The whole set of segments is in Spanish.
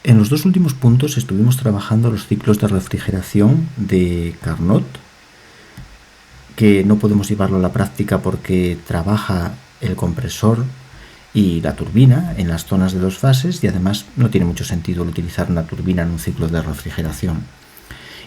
En los dos últimos puntos estuvimos trabajando los ciclos de refrigeración de Carnot, que no podemos llevarlo a la práctica porque trabaja el compresor y la turbina en las zonas de dos fases, y además no tiene mucho sentido el utilizar una turbina en un ciclo de refrigeración.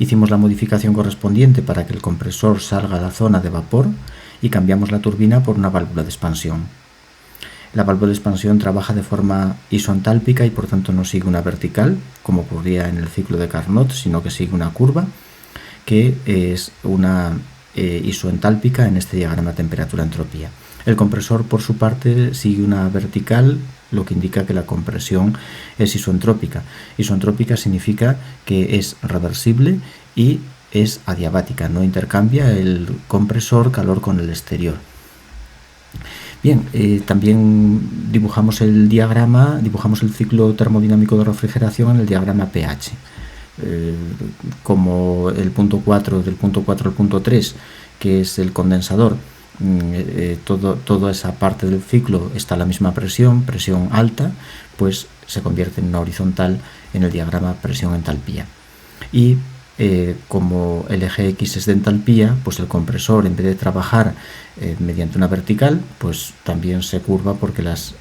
Hicimos la modificación correspondiente para que el compresor salga a la zona de vapor y cambiamos la turbina por una válvula de expansión. La válvula de expansión trabaja de forma isoentálpica y por tanto no sigue una vertical, como ocurría en el ciclo de Carnot, sino que sigue una curva, que es una isoentálpica en este diagrama temperatura-entropía. El compresor, por su parte, sigue una vertical, lo que indica que la compresión es isoentrópica. Isoentrópica significa que es reversible y es adiabática, no intercambia el compresor calor con el exterior. Bien, también dibujamos el ciclo termodinámico de refrigeración en el diagrama pH. Como el punto 4, del punto 4 al punto 3, que es el condensador, toda esa parte del ciclo está a la misma presión alta, pues se convierte en una horizontal en el diagrama presión-entalpía. Y como el eje X es de entalpía, pues el compresor, en vez de trabajar mediante una vertical, pues también se curva, porque las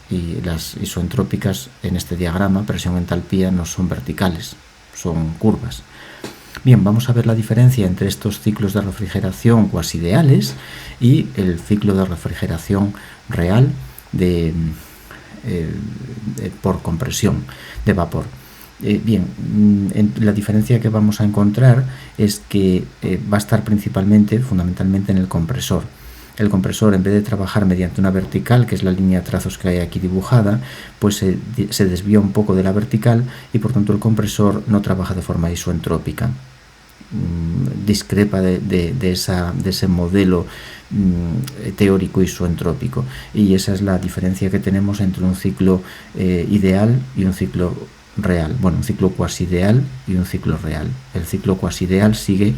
isoentrópicas en este diagrama presión-entalpía no son verticales, son curvas. Bien, vamos a ver la diferencia entre estos ciclos de refrigeración cuasi ideales y el ciclo de refrigeración real por compresión de vapor. La diferencia que vamos a encontrar es que va a estar fundamentalmente en el compresor. El compresor, en vez de trabajar mediante una vertical, que es la línea de trazos que hay aquí dibujada, pues se desvía un poco de la vertical y por tanto el compresor no trabaja de forma isoentrópica. Discrepa de ese modelo teórico isoentrópico, y esa es la diferencia que tenemos entre un ciclo ideal y un ciclo real. Bueno, un ciclo cuasi ideal y un ciclo real. El ciclo cuasi ideal seguiría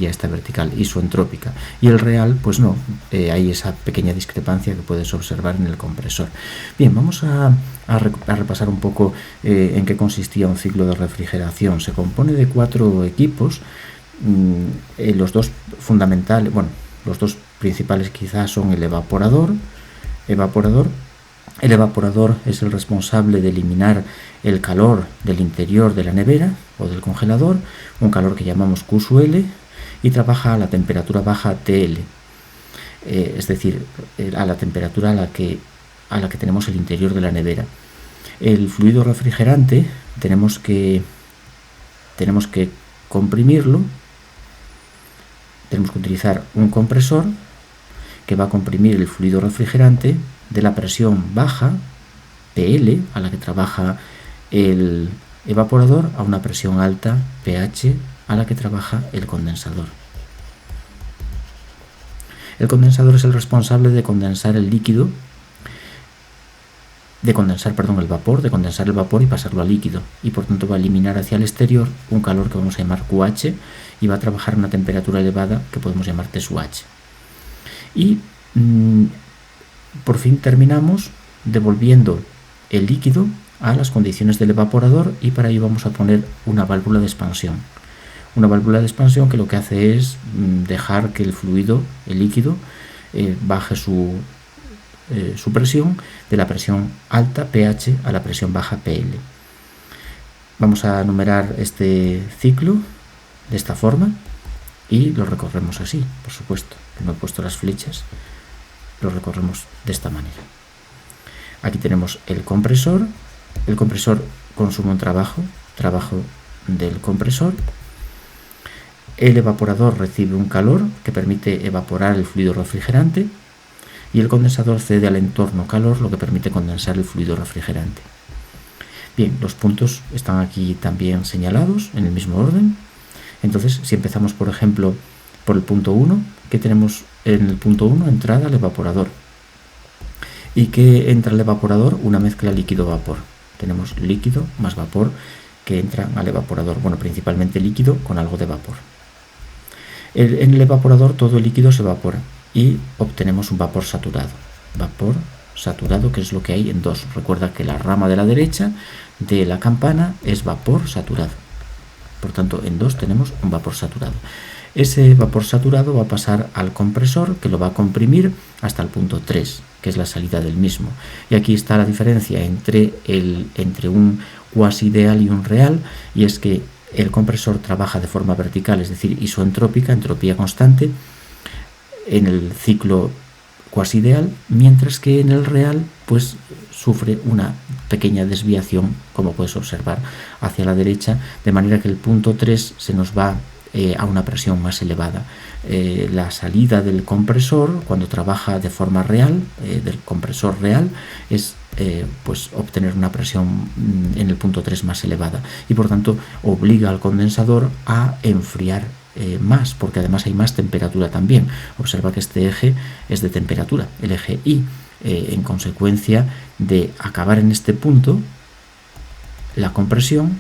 esta vertical isoentrópica, y el real pues no, hay esa pequeña discrepancia que puedes observar en el compresor. Bien, vamos a repasar un poco en qué consistía un ciclo de refrigeración. Se compone de 4 equipos. Los dos fundamentales, los dos principales quizás son el evaporador. El evaporador es el responsable de eliminar el calor del interior de la nevera o del congelador, un calor que llamamos Q sub L, y trabaja a la temperatura baja TL, es decir, a la temperatura a la que tenemos el interior de la nevera. El fluido refrigerante tenemos que comprimirlo. Tenemos que utilizar un compresor que va a comprimir el fluido refrigerante de la presión baja, PL, a la que trabaja el evaporador, a una presión alta, pH, a la que trabaja el condensador. El condensador es el responsable de condensar el líquido, de condensar el vapor y pasarlo a líquido, y por tanto va a eliminar hacia el exterior un calor que vamos a llamar QH, y va a trabajar a una temperatura elevada que podemos llamar T sub H. Y por fin terminamos devolviendo el líquido a las condiciones del evaporador, y para ello vamos a poner una válvula de expansión. Una válvula de expansión que lo que hace es dejar que el líquido, baje su presión de la presión alta pH a la presión baja PL. Vamos a numerar este ciclo de esta forma y lo recorremos así, por supuesto. No he puesto las flechas, lo recorremos de esta manera. Aquí tenemos el compresor. El compresor consume un trabajo del compresor. El evaporador recibe un calor que permite evaporar el fluido refrigerante, y el condensador cede al entorno calor, lo que permite condensar el fluido refrigerante. Bien, los puntos están aquí también señalados en el mismo orden. Entonces, si empezamos, por ejemplo, por el punto 1, ¿qué tenemos en el punto 1? Entrada al evaporador. ¿Y qué entra al evaporador? Una mezcla líquido-vapor. Tenemos líquido más vapor que entran al evaporador. Bueno, principalmente líquido con algo de vapor. En el evaporador todo el líquido se evapora y obtenemos un vapor saturado. Vapor saturado, que es lo que hay en 2. Recuerda que la rama de la derecha de la campana es vapor saturado. Por tanto, en 2 tenemos un vapor saturado. Ese vapor saturado va a pasar al compresor, que lo va a comprimir hasta el punto 3, que es la salida del mismo. Y aquí está la diferencia entre un cuasi ideal y un real, y es que el compresor trabaja de forma vertical, es decir, isoentrópica, entropía constante, en el ciclo cuasi ideal, mientras que en el real pues sufre una pequeña desviación, como puedes observar, hacia la derecha, de manera que el punto 3 se nos va a una presión más elevada. La salida del compresor, cuando trabaja de forma real, del compresor real, es pues obtener una presión en el punto 3 más elevada, y por tanto obliga al condensador a enfriar más, porque además hay más temperatura también. Observa que este eje es de temperatura, el eje Y. En consecuencia de acabar en este punto, la compresión,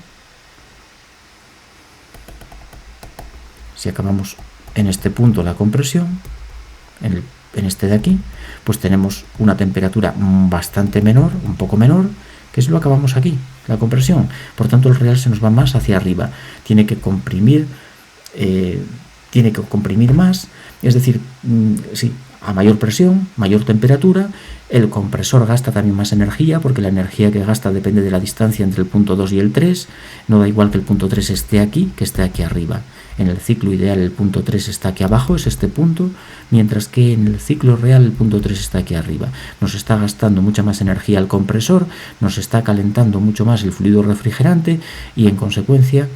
si acabamos en este punto la compresión, en este de aquí, pues tenemos una temperatura bastante menor, un poco menor, que es lo que acabamos aquí, la compresión. Por tanto, el real se nos va más hacia arriba. Tiene que comprimir más, es decir, sí, a mayor presión, mayor temperatura. El compresor gasta también más energía, porque la energía que gasta depende de la distancia entre el punto 2 y el 3. No da igual que el punto 3 esté aquí que esté aquí arriba. En el ciclo ideal el punto 3 está aquí abajo, es este punto, mientras que en el ciclo real el punto 3 está aquí arriba. Nos está gastando mucha más energía el compresor, nos está calentando mucho más el fluido refrigerante, y en consecuencia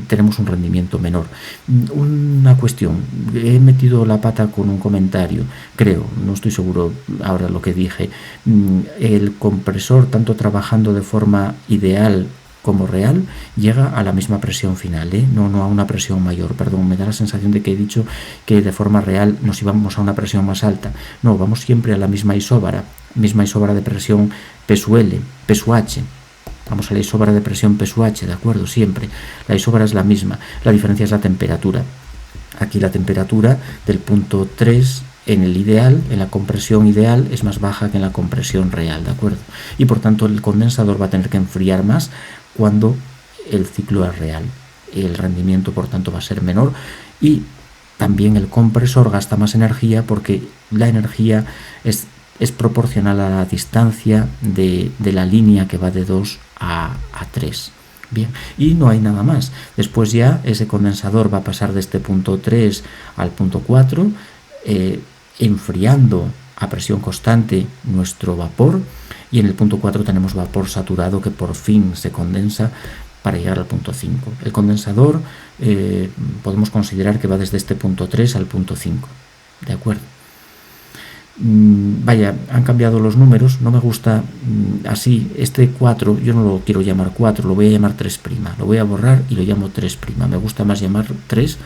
tenemos un rendimiento menor. Una cuestión, he metido la pata con un comentario, creo, no estoy seguro ahora lo que dije. El compresor, tanto trabajando de forma ideal como real, llega a la misma presión final, no a una presión mayor. Perdón, me da la sensación de que he dicho que de forma real nos íbamos a una presión más alta. No, vamos siempre a la misma isóbara de presión PSUL, PSUH. Vamos a la isóbara de presión PSUH, ¿de acuerdo? Siempre. La isóbara es la misma, la diferencia es la temperatura. Aquí la temperatura del punto 3 en el ideal, en la compresión ideal, es más baja que en la compresión real, ¿de acuerdo? Y por tanto el condensador va a tener que enfriar más cuando el ciclo es real. El rendimiento, por tanto, va a ser menor, y también el compresor gasta más energía, porque la energía es proporcional a la distancia de la línea que va de 2 a 3. Bien, y no hay nada más. Después ya ese condensador va a pasar de este punto 3 al punto 4, enfriando a presión constante nuestro vapor, y en el punto 4 tenemos vapor saturado que por fin se condensa para llegar al punto 5. El condensador podemos considerar que va desde este punto 3 al punto 5, ¿de acuerdo? Vaya, han cambiado los números, no me gusta así. Este 4 yo no lo quiero llamar 4, lo voy a llamar 3', lo voy a borrar y lo llamo 3'. Me gusta más llamar 3',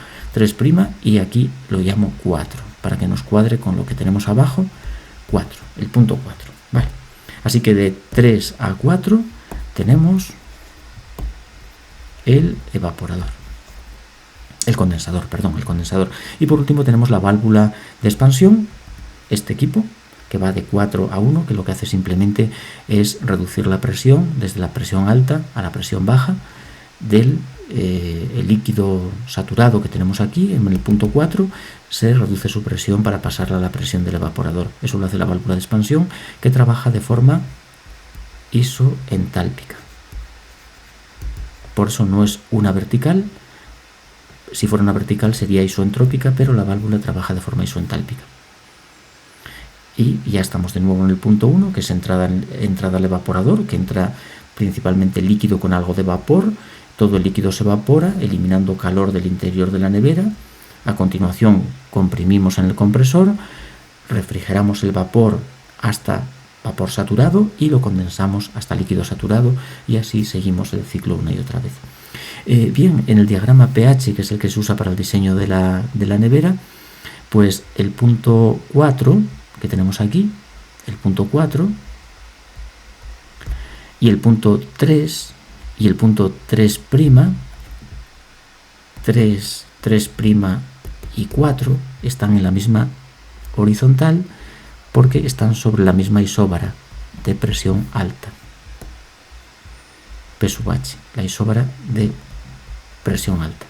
y aquí lo llamo 4, para que nos cuadre con lo que tenemos abajo. 4, el punto 4, vale. Así que de 3 a 4 tenemos el evaporador, el condensador. Y por último tenemos la válvula de expansión, este equipo que va de 4 a 1, que lo que hace simplemente es reducir la presión desde la presión alta a la presión baja del el líquido saturado que tenemos aquí en el punto 4. Se reduce su presión para pasarla a la presión del evaporador. Eso lo hace la válvula de expansión, que trabaja de forma isoentálpica. Por eso no es una vertical. Si fuera una vertical sería isoentrópica, pero la válvula trabaja de forma isoentálpica. Y ya estamos de nuevo en el punto 1, que es entrada al evaporador, que entra principalmente líquido con algo de vapor. Todo el líquido se evapora, eliminando calor del interior de la nevera. A continuación comprimimos en el compresor, refrigeramos el vapor hasta vapor saturado y lo condensamos hasta líquido saturado, y así seguimos el ciclo una y otra vez. Bien, en el diagrama pH, que es el que se usa para el diseño de la nevera, pues el punto 4 que tenemos aquí, el punto 4 y el punto 3 y el punto 3', 3' y 4 están en la misma horizontal porque están sobre la misma isóbara de presión alta. P sub H, la isóbara de presión alta.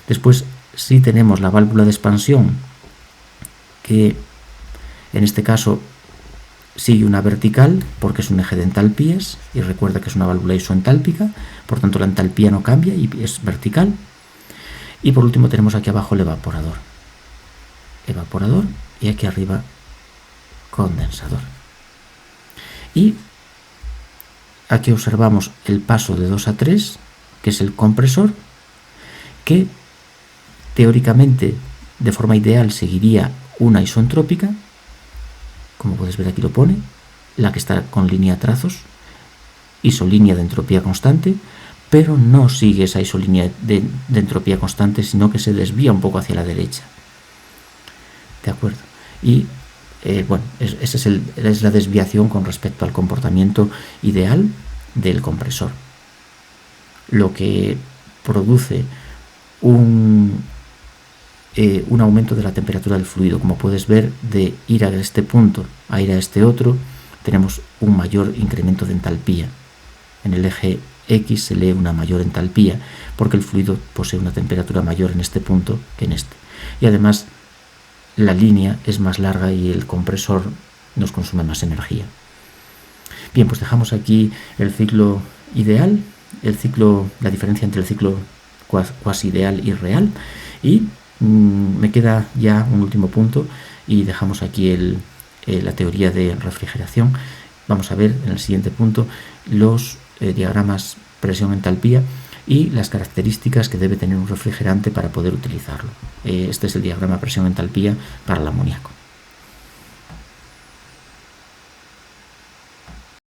Después, si tenemos la válvula de expansión, que en este caso sigue una vertical porque es un eje de entalpías, y recuerda que es una válvula isoentálpica, por tanto la entalpía no cambia y es vertical. Y por último tenemos aquí abajo el evaporador, y aquí arriba condensador. Y aquí observamos el paso de 2 a 3, que es el compresor, que teóricamente de forma ideal seguiría una isoentrópica, como puedes ver aquí lo pone, la que está con línea trazos, isolínea de entropía constante, pero no sigue esa isolínea de entropía constante, sino que se desvía un poco hacia la derecha. ¿De acuerdo? Y bueno, esa es la desviación con respecto al comportamiento ideal del compresor. Lo que produce un aumento de la temperatura del fluido. Como puedes ver, de ir a este punto a ir a este otro, tenemos un mayor incremento de entalpía. En el eje X se lee una mayor entalpía porque el fluido posee una temperatura mayor en este punto que en este. Y además la línea es más larga y el compresor nos consume más energía. Bien, pues dejamos aquí el ciclo ideal, la diferencia entre el ciclo cuasi ideal y real, y me queda ya un último punto y dejamos aquí la teoría de refrigeración. Vamos a ver en el siguiente punto los diagramas presión-entalpía y las características que debe tener un refrigerante para poder utilizarlo. Este es el diagrama presión-entalpía para el amoníaco.